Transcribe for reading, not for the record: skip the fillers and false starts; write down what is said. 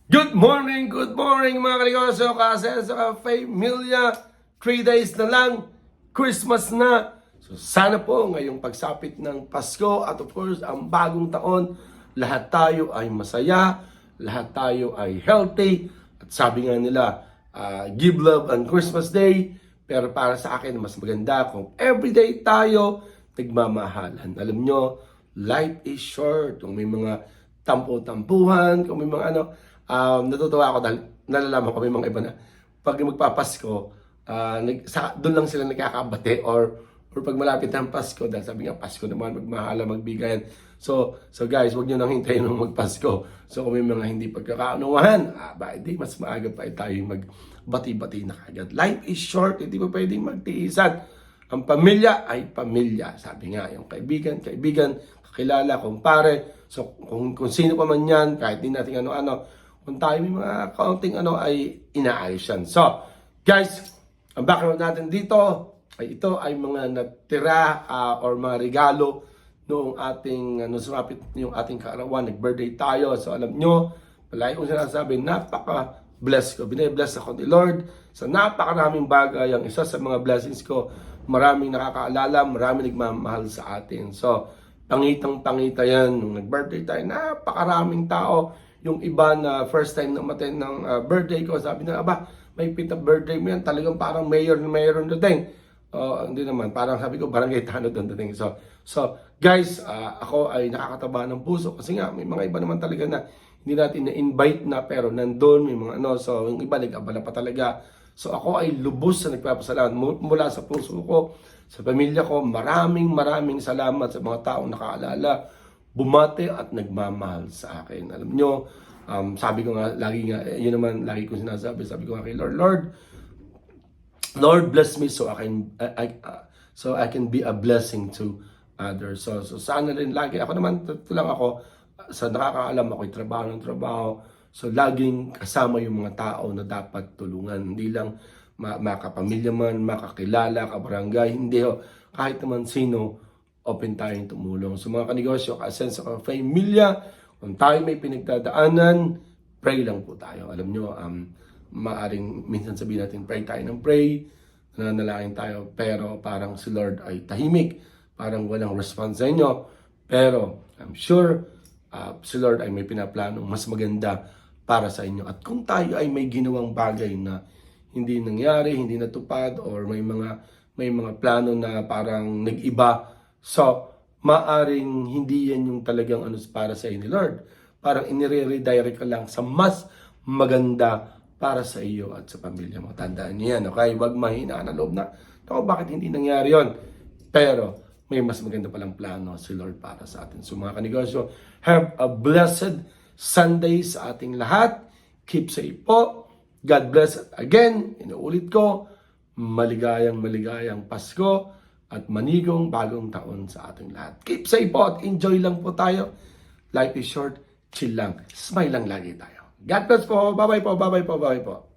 Good morning mga kaligosyo, kasenso ka, familia, 3 days na lang, Christmas na. So sana po ngayong pagsapit ng Pasko at of course ang bagong taon, lahat tayo ay masaya, lahat tayo ay healthy. At sabi nga nila, give love on Christmas Day. Pero para sa akin, mas maganda kung everyday tayo nagmamahalan. Alam nyo, life is short. Kung may mga tampo-tampuhan, kung may mga natutuwa ako dahil nalalaman ko may mga iba na pag magpapasko, doon lang sila nagkakabate or pag malapit ng Pasko, dahil sabi nga Pasko naman, magmahala, magbigayan. So guys, huwag nyo nang hintayin ng magpasko. So kung may mga hindi pagkakaunawahan, di mas maaga pa tayo magbati-bati na kagad. Life is short, hindi pa pwedeng magtiisan. Ang pamilya ay pamilya. Sabi nga, yung kaibigan, kakilala, kumpare. So kung sino pa man yan, kahit di natin ano-ano, kung tayo may mga kaunting ay inaayos yan. So, guys, ang background natin dito ay ito ay mga natira or mga regalo noong ating, sumapit yung ating kaarawan, nag-birthday tayo. So, alam nyo, palagi kong sinasabi, napaka-bless ko. Bine-bless ako ni Lord sa napakaraming bagay. Ang isa sa mga blessings ko, maraming nakakaalala, maraming nagmamahal sa atin. So, pangitang-pangita yan. Nung nag-birthday tayo, napakaraming tao. Yung iba na first time na umattend ng birthday ko, sabi na, may pita birthday mo yan, talagang parang mayor dating. Hindi naman, parang sabi ko, barangay tanod doon dating. So guys, ako ay nakakataba ng puso kasi nga, may mga iba naman talaga na hindi natin na-invite na pero nandun, may mga so yung iba nag-abala pa talaga. So ako ay lubos na nagpapasalamat mula sa puso ko, sa pamilya ko, maraming salamat sa mga taong nakaalala, bumati at nagmamahal sa akin. Alam nyo, sabi ko nga, lagi kong sinasabi, sabi ko nga kay Lord, bless me so I can be a blessing to others. So sana rin lagi, ako naman, sa nakakaalam ako, trabaho. So laging kasama yung mga tao na dapat tulungan. Hindi lang makapamilya man, makakilala, kabarangay, hindi kahit naman sino, open tayong tumulong. So mga kanegosyo, kasenso ka, familia, kung tayo may pinagdadaanan, pray lang po tayo. Alam nyo, maaring minsan sabihin natin, pray tayo ng pray, nananalangin tayo, pero parang si Lord ay tahimik, parang walang response sa inyo. Pero I'm sure si Lord ay may pinaplano mas maganda para sa inyo. At kung tayo ay may ginawang bagay na hindi nangyari, hindi natupad, or may mga plano na parang nag-iba, so, maaring hindi yan yung talagang para sa iyo ni Lord. Parang inire-redirect ka lang sa mas maganda para sa iyo at sa pamilya mo. Tandaan niyo yan, okay? Huwag mahina na loob na, bakit hindi nangyari yon? Pero, may mas maganda palang plano si Lord para sa atin. So mga kanegosyo, have a blessed Sunday sa ating lahat. Keep safe po. God bless. Again, inuulit ko, maligayang Pasko at manigong bagong taon sa ating lahat. Keep safe po at enjoy lang po tayo. Life is short, chill lang. Smile lang lagi tayo. God bless po. Bye-bye po.